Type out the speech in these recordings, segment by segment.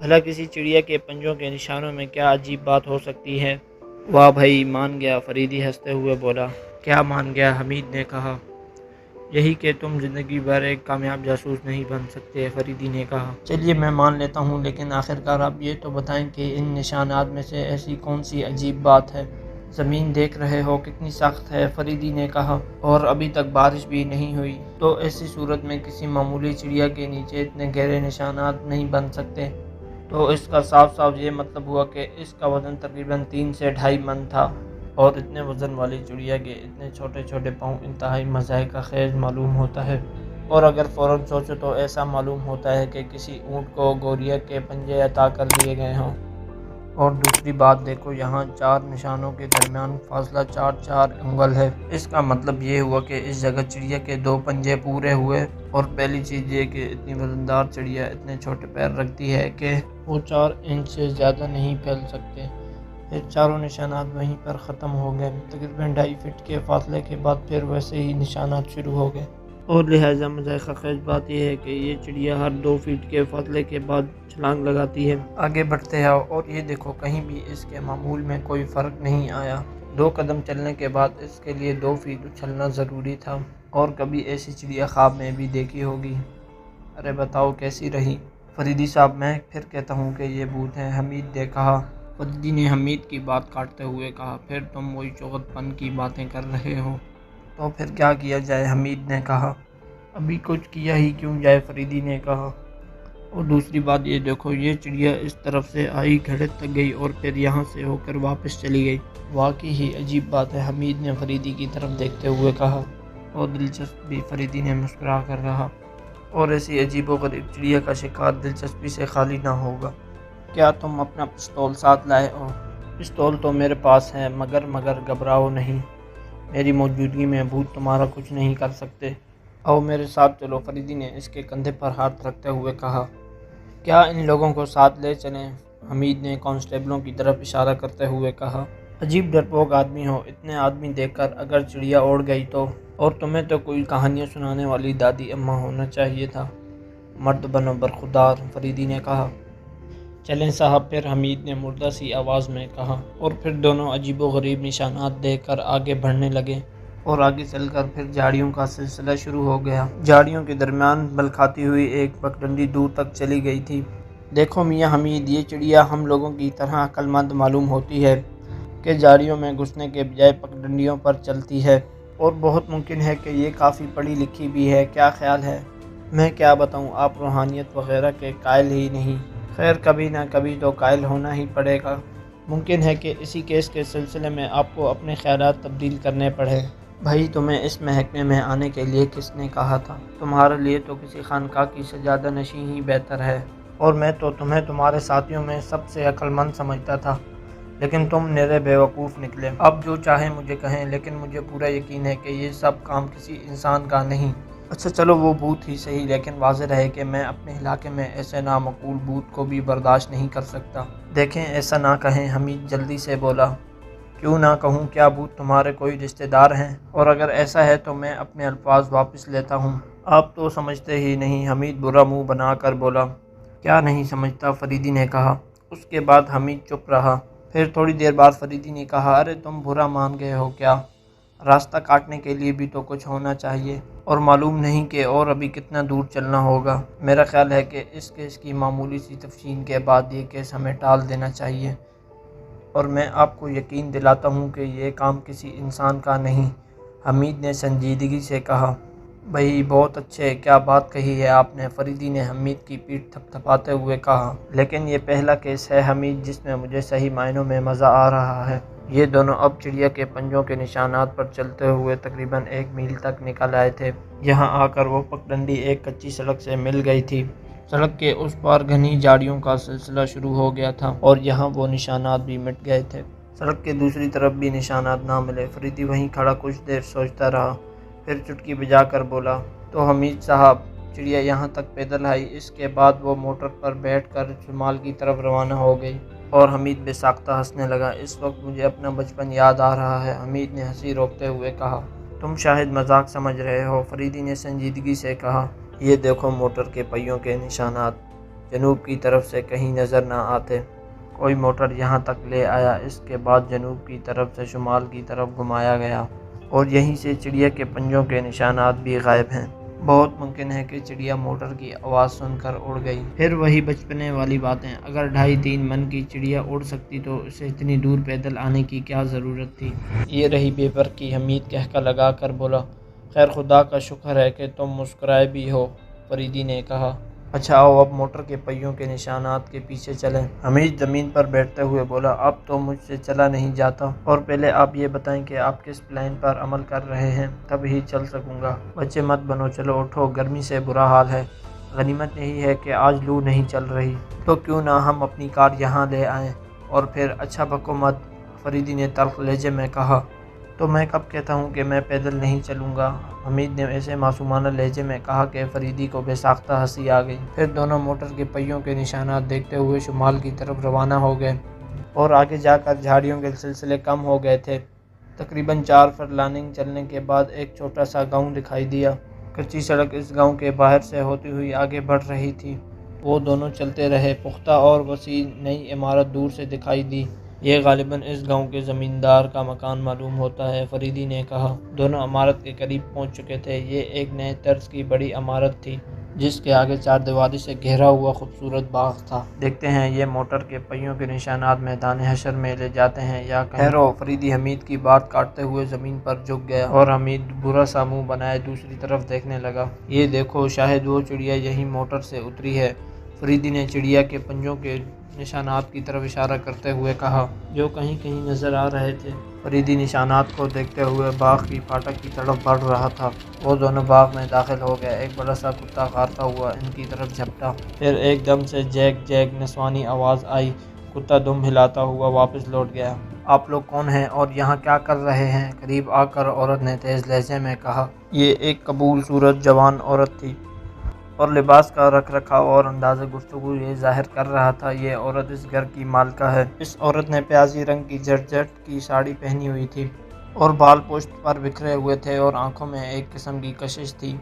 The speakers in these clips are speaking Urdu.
بھلا کسی چڑیا کے پنجوں کے نشانوں میں کیا عجیب بات ہو سکتی ہے؟ واہ بھائی مان گیا، فریدی ہنستے ہوئے بولا۔ کیا مان گیا؟ حمید نے کہا۔ یہی کہ تم زندگی بھر ایک کامیاب جاسوس نہیں بن سکتے، فریدی نے کہا۔ چلیے میں مان لیتا ہوں، لیکن آخرکار آپ یہ تو بتائیں کہ ان نشانات میں سے ایسی کون سی عجیب بات ہے؟ زمین دیکھ رہے ہو کتنی سخت ہے، فریدی نے کہا، اور ابھی تک بارش بھی نہیں ہوئی، تو ایسی صورت میں کسی معمولی چڑیا کے نیچے اتنے گہرے نشانات نہیں بن سکتے۔ تو اس کا صاف صاف یہ مطلب ہوا کہ اس کا وزن تقریباً 3 سے 2.5 من تھا، اور اتنے وزن والی چڑیا کے اتنے چھوٹے چھوٹے پاؤں انتہائی مضحکہ خیز معلوم ہوتا ہے، اور اگر فوراً سوچو تو ایسا معلوم ہوتا ہے کہ کسی اونٹ کو گوریا کے پنجے عطا کر دیے گئے ہوں۔ اور دوسری بات دیکھو، یہاں 4 نشانوں کے درمیان فاصلہ 4 انگل ہے۔ اس کا مطلب یہ ہوا کہ اس جگہ چڑیا کے 2 پنجے پورے ہوئے، اور پہلی چیز یہ کہ اتنی وزندار چڑیا اتنے چھوٹے پیر رکھتی ہے کہ وہ 4 انچ سے زیادہ نہیں پھیل سکتے۔ پھر چاروں نشانات وہیں پر ختم ہو گئے۔ تقریباً 2.5 فٹ کے فاصلے کے بعد پھر ویسے ہی نشانات شروع ہو گئے، اور لہٰذا مضحکہ خیز بات یہ ہے کہ یہ چڑیا ہر 2 فٹ کے فاصلے کے بعد چھلانگ لگاتی ہے۔ آگے بڑھتے ہیں اور یہ دیکھو، کہیں بھی اس کے معمول میں کوئی فرق نہیں آیا۔ 2 قدم چلنے کے بعد اس کے لیے 2 فیٹ اچھلنا ضروری تھا، اور کبھی ایسی چڑیا خواب میں بھی دیکھی ہوگی؟ ارے بتاؤ کیسی رہی؟ فریدی صاحب میں پھر کہتا ہوں کہ یہ بھوت ہے، حمید نے کہا۔ فریدی نے حمید کی بات کاٹتے ہوئے کہا، پھر تم وہی چغط پن کی باتیں کر رہے ہو۔ تو پھر کیا کیا جائے؟ حمید نے کہا۔ ابھی کچھ کیا ہی کیوں جائے؟ فریدی نے کہا۔ اور دوسری بات یہ دیکھو، یہ چڑیا اس طرف سے آئی، گھڑت تک گئی، اور پھر یہاں سے ہو کر واپس چلی گئی۔ واقعی ہی عجیب بات ہے، حمید نے فریدی کی طرف دیکھتے ہوئے کہا۔ اور دلچسپ بھی، فریدی نے مسکرا کر کہا، اور ایسی عجیب و غریب چڑیا کا شکار دلچسپی سے خالی نہ ہوگا۔ کیا تم اپنا پستول ساتھ لائے ہو؟ پستول تو میرے پاس ہے، مگر گھبراؤ نہیں، میری موجودگی میں بھوت تمہارا کچھ نہیں کر سکتے۔ آؤ میرے ساتھ چلو، فریدی نے اس کے کندھے پر ہاتھ رکھتے ہوئے کہا۔ کیا ان لوگوں کو ساتھ لے چلیں؟ حمید نے کانسٹیبلوں کی طرف اشارہ کرتے ہوئے کہا۔ عجیب ڈرپوک آدمی ہو، اتنے آدمی دیکھ کر اگر چڑیا اڑ گئی تو؟ اور تمہیں تو کوئی کہانیاں سنانے والی دادی اماں ہونا چاہیے تھا۔ مرد بنو برخودار، فریدی نے کہا۔ چلیں صاحب، پھر حمید نے مردہ سی آواز میں کہا، اور پھر دونوں عجیب و غریب نشانات دیکھ کر آگے بڑھنے لگے، اور آگے چل کر پھر جھاڑیوں کا سلسلہ شروع ہو گیا۔ جھاڑیوں کے درمیان بل کھاتی ہوئی ایک پگڈنڈی دور تک چلی گئی تھی۔ دیکھو میاں حمید، یہ چڑیا ہم لوگوں کی طرح عقل مند معلوم ہوتی ہے کہ جھاڑیوں میں گھسنے کے بجائے پگڈنڈیوں پر چلتی ہے، اور بہت ممکن ہے کہ یہ کافی پڑھی لکھی بھی ہے۔ کیا خیال ہے؟ میں کیا بتاؤں، آپ روحانیت وغیرہ کے قائل ہی نہیں۔ خیر کبھی نہ کبھی تو قائل ہونا ہی پڑے گا۔ ممکن ہے کہ اسی کیس کے سلسلے میں آپ کو اپنے خیالات تبدیل کرنے پڑے۔ بھائی تمہیں اس محکمے میں آنے کے لیے کس نے کہا تھا؟ تمہارے لیے تو کسی خانقاہ کی سجادہ نشین ہی بہتر ہے، اور میں تو تمہیں تمہارے ساتھیوں میں سب سے عقل مند سمجھتا تھا، لیکن تم نرے بیوقوف نکلے۔ اب جو چاہیں مجھے کہیں، لیکن مجھے پورا یقین ہے کہ یہ سب کام کسی انسان کا نہیں۔ اچھا چلو وہ بھوت ہی صحیح، لیکن واضح رہے کہ میں اپنے علاقے میں ایسے نامعقول بھوت کو بھی برداشت نہیں کر سکتا۔ دیکھیں ایسا نہ کہیں، حمید جلدی سے بولا۔ کیوں نہ کہوں؟ کیا بھوت تمہارے کوئی رشتہ دار ہیں؟ اور اگر ایسا ہے تو میں اپنے الفاظ واپس لیتا ہوں۔ آپ تو سمجھتے ہی نہیں، حمید برا منہ بنا کر بولا۔ کیا نہیں سمجھتا؟ فریدی نے کہا۔ اس کے بعد حمید چپ رہا۔ پھر تھوڑی دیر بعد فریدی نے کہا، ارے تم برا مان گئے ہو کیا؟ راستہ کاٹنے کے لیے بھی تو کچھ ہونا چاہیے، اور معلوم نہیں کہ اور ابھی کتنا دور چلنا ہوگا۔ میرا خیال ہے کہ اس کیس کی معمولی سی تفصیل کے بعد یہ کیس ہمیں ٹال دینا چاہیے، اور میں آپ کو یقین دلاتا ہوں کہ یہ کام کسی انسان کا نہیں، حمید نے سنجیدگی سے کہا۔ بھائی بہت اچھے، کیا بات کہی ہے آپ نے، فریدی نے حمید کی پیٹھ تھپ تھپاتے ہوئے کہا۔ لیکن یہ پہلا کیس ہے حمید جس میں مجھے صحیح معنوں میں مزہ آ رہا ہے۔ یہ دونوں اب چڑیا کے پنجوں کے نشانات پر چلتے ہوئے تقریباً 1 میل تک نکل آئے تھے۔ یہاں آ کر وہ پگڈنڈی ایک کچی سڑک سے مل گئی تھی۔ سڑک کے اس پار گھنی جھاڑیوں کا سلسلہ شروع ہو گیا تھا، اور یہاں وہ نشانات بھی مٹ گئے تھے۔ سڑک کے دوسری طرف بھی نشانات نہ ملے۔ فریدی وہیں کھڑا کچھ دیر سوچتا رہا، پھر چٹکی بجا کر بولا، تو حمید صاحب، چڑیا یہاں تک پیدل آئی، اس کے بعد وہ موٹر پر بیٹھ کر شمال کی طرف روانہ ہو گئی۔ اور حمید بے ساختہ ہنسنے لگا۔ اس وقت مجھے اپنا بچپن یاد آ رہا ہے، حمید نے ہنسی روکتے ہوئے کہا۔ تم شاید مذاق سمجھ رہے ہو، فریدی نے سنجیدگی سے کہا۔ یہ دیکھو موٹر کے پہیوں کے نشانات۔ جنوب کی طرف سے کہیں نظر نہ آتے۔ کوئی موٹر یہاں تک لے آیا، اس کے بعد جنوب کی طرف سے شمال کی طرف گھمایا گیا اور یہیں سے چڑیا کے پنجوں کے نشانات بھی غائب ہیں۔ بہت ممکن ہے کہ چڑیا موٹر کی آواز سن کر اڑ گئی۔ پھر وہی بچپنے والی باتیں، اگر 2.5-3 من کی چڑیا اڑ سکتی تو اسے اتنی دور پیدل آنے کی کیا ضرورت تھی؟ یہ رہی بے پر کی حمید کہکا لگا کر بولا۔ خیر خدا کا شکر ہے کہ تم مسکرائے بھی ہو، فریدی نے کہا۔ اچھا آؤ اب موٹر کے پہیوں کے نشانات کے پیچھے چلیں۔ حمید زمین پر بیٹھتے ہوئے بولا، اب تو مجھ سے چلا نہیں جاتا، اور پہلے آپ یہ بتائیں کہ آپ کس پلان پر عمل کر رہے ہیں، تب ہی چل سکوں گا۔ بچے مت بنو، چلو اٹھو، گرمی سے برا حال ہے۔ غنیمت یہی ہے کہ آج لو نہیں چل رہی، تو کیوں نہ ہم اپنی کار یہاں لے آئیں، اور پھر اچھا بکو مت، فریدی نے تلخ لہجے میں کہا۔ تو میں کب کہتا ہوں کہ میں پیدل نہیں چلوں گا، حمید نے ایسے معصومانہ لہجے میں کہا کہ فریدی کو بے ساختہ ہنسی آ گئی۔ پھر دونوں موٹر کے پہیوں کے نشانات دیکھتے ہوئے شمال کی طرف روانہ ہو گئے، اور آگے جا کر جھاڑیوں کے سلسلے کم ہو گئے تھے۔ تقریباً 4 فرلانگ چلنے کے بعد ایک چھوٹا سا گاؤں دکھائی دیا۔ کچی سڑک اس گاؤں کے باہر سے ہوتی ہوئی آگے بڑھ رہی تھی۔ وہ دونوں چلتے رہے، پختہ اور وسیع نئی عمارت دور سے دکھائی دی۔ یہ غالباً اس گاؤں کے زمیندار کا مکان معلوم ہوتا ہے، فریدی نے کہا۔ دونوں عمارت کے قریب پہنچ چکے تھے۔ یہ ایک نئے طرز کی بڑی عمارت تھی، جس کے آگے 4 دیواری سے گھیرا ہوا خوبصورت باغ تھا۔ دیکھتے ہیں یہ موٹر کے پہیوں کے نشانات میدان حشر میں لے جاتے ہیں یا کہیں۔ ٹھہرو، فریدی حمید کی بات کاٹتے ہوئے زمین پر جھک گیا، اور حمید برا سا منہ بنائے دوسری طرف دیکھنے لگا۔ یہ دیکھو، شاید وہ چڑیا یہی موٹر سے اتری ہے، فریدی نے چڑیا کے پنجوں کے نشانات کی طرف اشارہ کرتے ہوئے کہا، جو کہیں کہیں نظر آ رہے تھے۔ فریدی نشانات کو دیکھتے ہوئے باغ کی پھاٹک کی طرف بڑھ رہا تھا۔ وہ دونوں باغ میں داخل ہو گئے۔ ایک بڑا سا کتا غارتا ہوا ان کی طرف جھپٹا۔ پھر ایک دم سے جیک جیک نسوانی آواز آئی۔ کتا دم ہلاتا ہوا واپس لوٹ گیا۔ آپ لوگ کون ہیں اور یہاں کیا کر رہے ہیں؟ قریب آ کر عورت نے تیز لہجے میں کہا۔ یہ ایک قبول صورت جوان عورت تھی، اور لباس کا رکھ رکھاؤ اور انداز گفتگو یہ ظاہر کر رہا تھا یہ عورت اس گھر کی مالکہ ہے۔ اس عورت نے پیازی رنگ کی جرجٹ کی ساڑی پہنی ہوئی تھی، اور بال پشت پر بکھرے ہوئے تھے، اور آنکھوں میں ایک قسم کی کشش تھی۔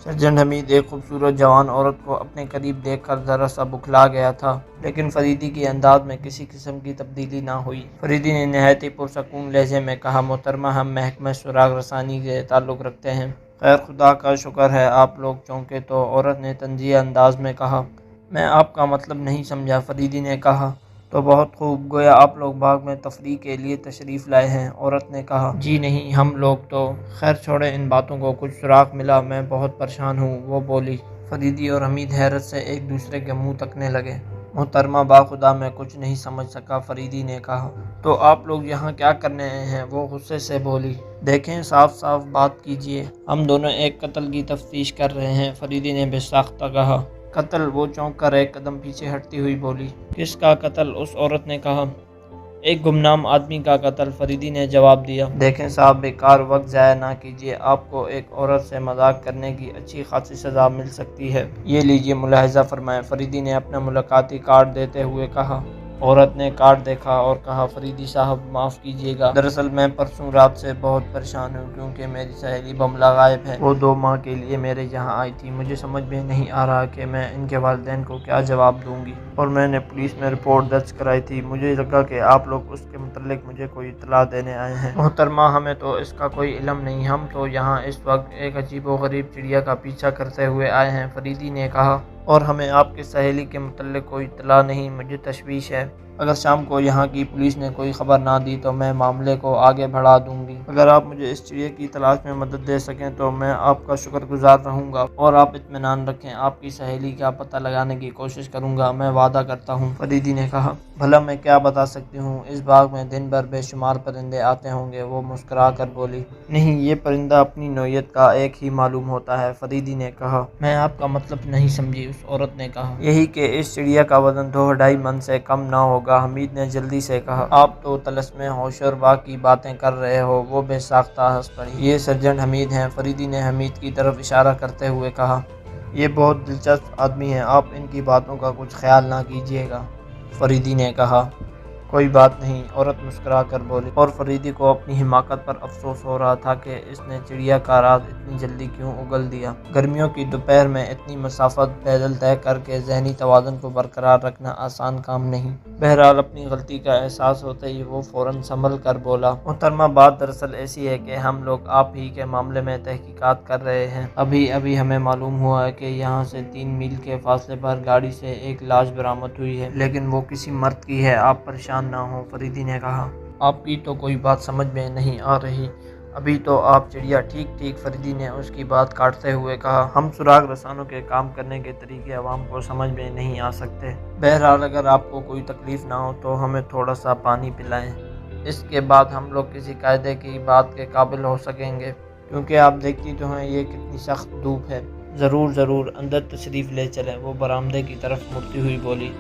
سرجن حمید ایک خوبصورت جوان عورت کو اپنے قریب دیکھ کر ذرا سا بکھلا گیا تھا، لیکن فریدی کے انداز میں کسی قسم کی تبدیلی نہ ہوئی۔ فریدی نے نہایت ہی پرسکون لہجے میں کہا، محترمہ، ہم محکمہ سراغ رسانی سے تعلق رکھتے ہیں۔ خیر خدا کا شکر ہے، آپ لوگ چونکے تو، عورت نے طنزیہ انداز میں کہا۔ میں آپ کا مطلب نہیں سمجھا، فریدی نے کہا۔ تو بہت خوب، گویا آپ لوگ باغ میں تفریح کے لیے تشریف لائے ہیں، عورت نے کہا۔ جی نہیں، ہم لوگ تو… خیر چھوڑیں ان باتوں کو، کچھ سراغ ملا؟ میں بہت پریشان ہوں، وہ بولی۔ فریدی اور حمید حیرت سے ایک دوسرے کے منہ تکنے لگے۔ محترمہ باخدا میں کچھ نہیں سمجھ سکا، فریدی نے کہا۔ تو آپ لوگ یہاں کیا کرنے آئے ہیں؟ وہ غصے سے بولی۔ دیکھیں، صاف صاف بات کیجیے۔ ہم دونوں ایک قتل کی تفتیش کر رہے ہیں، فریدی نے بے ساختہ کہا۔ قتل؟ وہ چونک کر ایک قدم پیچھے ہٹتی ہوئی بولی۔ کس کا قتل؟ اس عورت نے کہا۔ ایک گمنام آدمی کا قتل، فریدی نے جواب دیا۔ دیکھیں صاحب، بیکار وقت ضائع نہ کیجیے، آپ کو ایک عورت سے مذاق کرنے کی اچھی خاصی سزا مل سکتی ہے۔ یہ لیجیے، ملاحظہ فرمائیں، فریدی نے اپنا ملاقاتی کارڈ دیتے ہوئے کہا۔ عورت نے کارڈ دیکھا اور کہا، فریدی صاحب معاف کیجیے گا، دراصل میں پرسوں رات سے بہت پریشان ہوں، کیونکہ میری سہیلی بملا غائب ہے۔ وہ 2 ماہ کے لیے میرے یہاں آئی تھی۔ مجھے سمجھ میں نہیں آ رہا کہ میں ان کے والدین کو کیا جواب دوں گی، اور میں نے پولیس میں رپورٹ درج کرائی تھی۔ مجھے لگا کہ آپ لوگ اس کے متعلق مجھے کوئی اطلاع دینے آئے ہیں۔ محترمہ، ہمیں تو اس کا کوئی علم نہیں، ہم تو یہاں اس وقت ایک عجیب و غریب چڑیا کا پیچھا کرتے ہوئے آئے ہیں، فریدی نے کہا، اور ہمیں آپ کی سہیلی کے متعلق کوئی اطلاع نہیں۔ مجھے تشویش ہے، اگر شام کو یہاں کی پولیس نے کوئی خبر نہ دی تو میں معاملے کو آگے بڑھا دوں گی۔ اگر آپ مجھے اس چڑیا کی تلاش میں مدد دے سکیں تو میں آپ کا شکر گزار رہوں گا، اور آپ اطمینان رکھیں، آپ کی سہیلی کا پتہ لگانے کی کوشش کروں گا، میں وعدہ کرتا ہوں، فریدی نے کہا۔ بھلا میں کیا بتا سکتی ہوں، اس باغ میں دن بھر بے شمار پرندے آتے ہوں گے، وہ مسکرا کر بولی۔ نہیں، یہ پرندہ اپنی نوعیت کا ایک ہی معلوم ہوتا ہے، فریدی نے کہا۔ میں آپ کا مطلب نہیں سمجھی، اس عورت نے کہا۔ یہی کہ اس چڑیا کا وزن 2-2.5 من سے کم نہ ہوگا، حمید نے جلدی سے کہا۔ آپ تو طلسم ہوش و ربا کی باتیں کر رہے ہو، وہ بے ساختہ ہنس پڑی۔ یہ سرجن حمید ہیں، فریدی نے حمید کی طرف اشارہ کرتے ہوئے کہا۔ یہ بہت دلچسپ آدمی ہیں، آپ ان کی باتوں کا کچھ خیال نہ کیجیے گا، فریدی نے کہا۔ کوئی بات نہیں، عورت مسکرا کر بولی، اور فریدی کو اپنی حماقت پر افسوس ہو رہا تھا کہ اس نے چڑیا کا راز اتنی جلدی کیوں اگل دیا۔ گرمیوں کی دوپہر میں اتنی مسافت پیدل طے کر کے ذہنی توازن کو برقرار رکھنا آسان کام نہیں۔ بہرحال اپنی غلطی کا احساس ہوتے ہی وہ فوراً سنبھل کر بولا، محترمہ بات دراصل ایسی ہے کہ ہم لوگ آپ ہی کے معاملے میں تحقیقات کر رہے ہیں۔ ابھی ہمیں معلوم ہوا ہے کہ یہاں سے 3 میل کے فاصلے پر گاڑی سے ایک لاش برآمد ہوئی ہے، لیکن وہ کسی مرد کی ہے۔ آپ پریشان نہ ہوں، فریدی نے کہا۔ آپ کی تو کوئی بات سمجھ میں نہیں آ رہی۔ ابھی تو آپ چڑیا ٹھیک، فریدی نے اس کی بات کاٹتے ہوئے کہا۔ ہم سراغ رسانوں کے کام کرنے کے طریقے عوام کو سمجھ میں نہیں آ سکتے۔ بہرحال اگر آپ کو کوئی تکلیف نہ ہو تو ہمیں تھوڑا سا پانی پلائیں۔ اس کے بعد ہم لوگ کسی قاعدے کی بات کے قابل ہو سکیں گے، کیونکہ آپ دیکھتی تو ہیں یہ کتنی سخت دھوپ ہے۔ ضرور، اندر تشریف لے چلیں، وہ برآمدے کی طرف مڑتی ہوئی بولی۔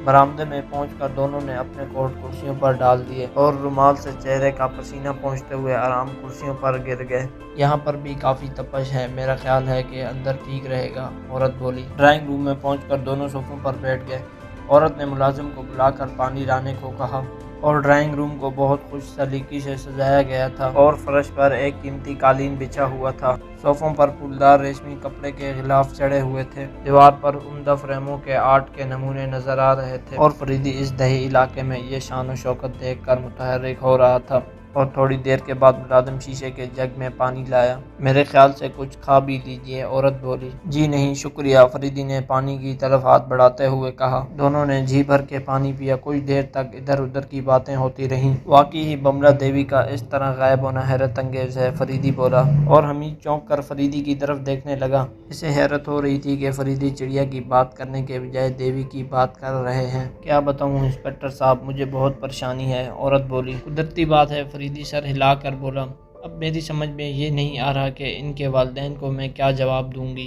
برآمدے میں پہنچ کر دونوں نے اپنے کوٹ کرسیوں پر ڈال دیے اور رومال سے چہرے کا پسینہ پوچھتے ہوئے آرام کرسیوں پر گر گئے۔ یہاں پر بھی کافی تپش ہے، میرا خیال ہے کہ اندر ٹھیک رہے گا، عورت بولی۔ ڈرائنگ روم میں پہنچ کر دونوں صوفوں پر بیٹھ گئے۔ عورت نے ملازم کو بلا کر پانی لانے کو کہا، اور ڈرائنگ روم کو بہت خوش سلیقے سے سجایا گیا تھا اور فرش پر ایک قیمتی قالین بچھا ہوا تھا۔ صوفوں پر پھولدار ریشمی کپڑے کے غلاف چڑھے ہوئے تھے۔ دیوار پر عمدہ فریموں کے آرٹ کے نمونے نظر آ رہے تھے، اور فریدی اس دیہی علاقے میں یہ شان و شوکت دیکھ کر متحرک ہو رہا تھا۔ اور تھوڑی دیر کے بعد ملازم شیشے کے جگ میں پانی لایا۔ میرے خیال سے کچھ کھا بھی لیجیے، عورت بولی۔ جی نہیں شکریہ، فریدی نے پانی کی طرف ہاتھ بڑھاتے ہوئے کہا۔ دونوں نے جی بھر کے پانی پیا۔ کچھ دیر تک ادھر ادھر کی باتیں ہوتی رہیں۔ واقعی ہی بملہ دیوی کا اس طرح غائب ہونا حیرت انگیز ہے، فریدی بولا، اور حمید چونک کر فریدی کی طرف دیکھنے لگا۔ اسے حیرت ہو رہی تھی کہ فریدی چڑیا کی بات کرنے کے بجائے دیوی کی بات کر رہے ہیں۔ کیا بتاؤں انسپکٹر صاحب، مجھے بہت پریشانی ہے، عورت بولی۔ قدرتی بات ہے، فریدی سر ہلا کر بولا۔ اب میری سمجھ میں یہ نہیں آ رہا کہ ان کے والدین کو میں کیا جواب دوں گی،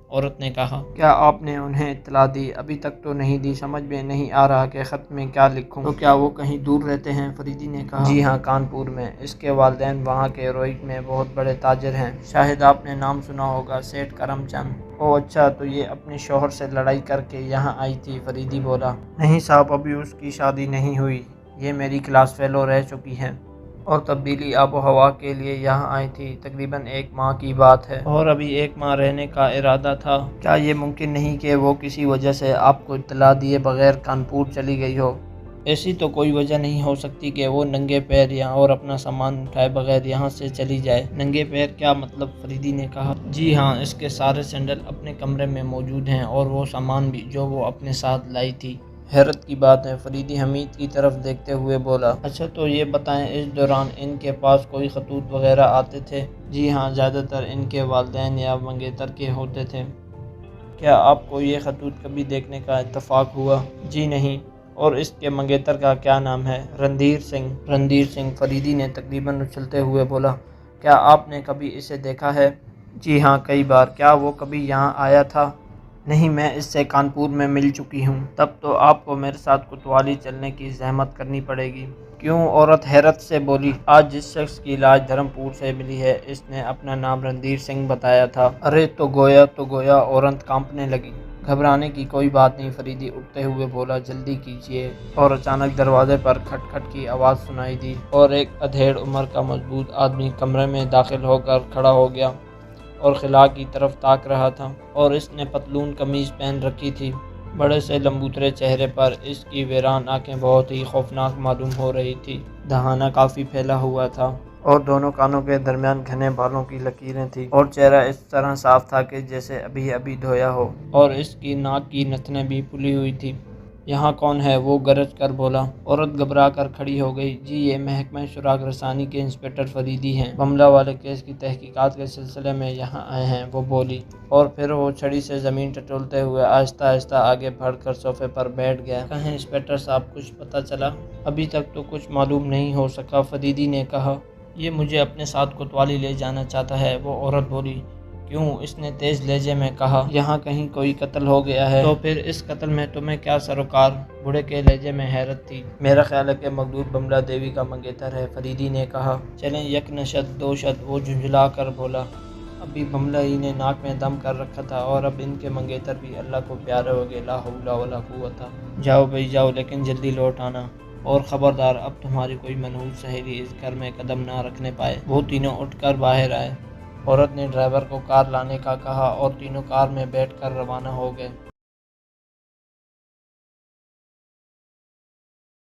عورت نے کہا۔ کیا آپ نے انہیں اطلاع دی؟ ابھی تک تو نہیں دی، سمجھ میں نہیں آ رہا کہ خط میں کیا لکھوں۔ تو کیا وہ کہیں دور رہتے ہیں؟ فریدی نے کہا۔ جی ہاں، کانپور میں۔ اس کے والدین وہاں کے روئٹ میں بہت بڑے تاجر ہیں، شاید آپ نے نام سنا ہوگا، سیٹھ کرم چند۔ اوہ اچھا، تو یہ اپنے شوہر سے لڑائی کر کے یہاں آئی تھی، فریدی بولا۔ نہیں صاحب، ابھی اس کی شادی نہیں ہوئی، یہ میری کلاس فیلو رہ چکی ہے اور تبدیلی آب و ہوا کے لیے یہاں آئی تھی، تقریباً 1 ماہ کی بات ہے، اور ابھی 1 ماہ رہنے کا ارادہ تھا۔ کیا یہ ممکن نہیں کہ وہ کسی وجہ سے آپ کو اطلاع دیے بغیر کانپور چلی گئی ہو؟ ایسی تو کوئی وجہ نہیں ہو سکتی کہ وہ ننگے پیر یہاں اور اپنا سامان اٹھائے بغیر یہاں سے چلی جائے۔ ننگے پیر کیا مطلب؟ فریدی نے کہا۔ جی ہاں، اس کے سارے سینڈل اپنے کمرے میں موجود ہیں اور وہ سامان بھی جو وہ اپنے ساتھ لائی تھی۔ حیرت کی بات ہے، فریدی حمید کی طرف دیکھتے ہوئے بولا۔ اچھا تو یہ بتائیں، اس دوران ان کے پاس کوئی خطوط وغیرہ آتے تھے؟ جی ہاں، زیادہ تر ان کے والدین یا منگیتر کے ہوتے تھے۔ کیا آپ کو یہ خطوط کبھی دیکھنے کا اتفاق ہوا؟ جی نہیں۔ اور اس کے منگیتر کا کیا نام ہے؟ رندھیر سنگھ۔ رندھیر سنگھ، فریدی نے تقریباً اچھلتے ہوئے بولا۔ کیا آپ نے کبھی اسے دیکھا ہے؟ جی ہاں، کئی بار۔ کیا وہ کبھی یہاں آیا تھا؟ نہیں، میں اس سے کانپور میں مل چکی ہوں۔ تب تو آپ کو میرے ساتھ کوتوالی چلنے کی زحمت کرنی پڑے گی۔ کیوں؟ عورت حیرت سے بولی۔ آج جس شخص کی لاش دھرمپور سے ملی ہے، اس نے اپنا نام رندھیر سنگھ بتایا تھا۔ ارے تو گویا، عورت کانپنے لگی۔ گھبرانے کی کوئی بات نہیں، فریدی اٹھتے ہوئے بولا، جلدی کیجیے۔ اور اچانک دروازے پر کھٹ کھٹ کی آواز سنائی دی اور ایک ادھیڑ عمر کا مضبوط آدمی کمرے میں داخل ہو کر کھڑا ہو گیا اور خلا کی طرف تاک رہا تھا، اور اس نے پتلون قمیض پہن رکھی تھی۔ بڑے سے لمبوترے چہرے پر اس کی ویران آنکھیں بہت ہی خوفناک معلوم ہو رہی تھی۔ دہانہ کافی پھیلا ہوا تھا اور دونوں کانوں کے درمیان گھنے بالوں کی لکیریں تھیں، اور چہرہ اس طرح صاف تھا کہ جیسے ابھی دھویا ہو، اور اس کی ناک کی نتنیں بھی پھلی ہوئی تھی۔ یہاں کون ہے؟ وہ گرج کر بولا۔ عورت گھبرا کر کھڑی ہو گئی۔ جی، یہ محکمہ سراغ رسانی کے انسپکٹر فریدی ہیں، بملہ والے کیس کی تحقیقات کے سلسلے میں یہاں آئے ہیں، وہ بولی، اور پھر وہ چھڑی سے زمین ٹٹولتے ہوئے آہستہ آگے بڑھ کر صوفے پر بیٹھ گیا۔ کہیں انسپکٹر صاحب، کچھ پتہ چلا؟ ابھی تک تو کچھ معلوم نہیں ہو سکا، فریدی نے کہا۔ یہ مجھے اپنے ساتھ کوتوالی لے جانا چاہتا ہے، وہ عورت بولی۔ کیوں؟ اس نے تیز لہجے میں کہا۔ یہاں کہیں کوئی قتل ہو گیا ہے؟ تو پھر اس قتل میں تمہیں کیا سروکار؟ بوڑھے کے لہجے میں حیرت تھی۔ میرا خیال ہے کہ مقدور بملہ دیوی کا منگیتر ہے، فریدی نے کہا۔ چلیں، 1 نشد 2 شد، وہ جھنجھلا کر بولا۔ ابھی بملہ ہی نے ناک میں دم کر رکھا تھا، اور اب ان کے منگیتر بھی اللہ کو پیارے ہو گئے، لا حول ولا قوت۔ جاؤ بھائی جاؤ، لیکن جلدی لوٹ آنا۔ اور خبردار اب تمہاری کوئی منحوس سہیلی اس گھر میں قدم نہ رکھنے پائے۔ وہ تینوں اٹھ کر باہر آئے۔ عورت نے ڈرائیور کو کار لانے کا کہا اور تینوں کار میں بیٹھ کر روانہ ہو گئے۔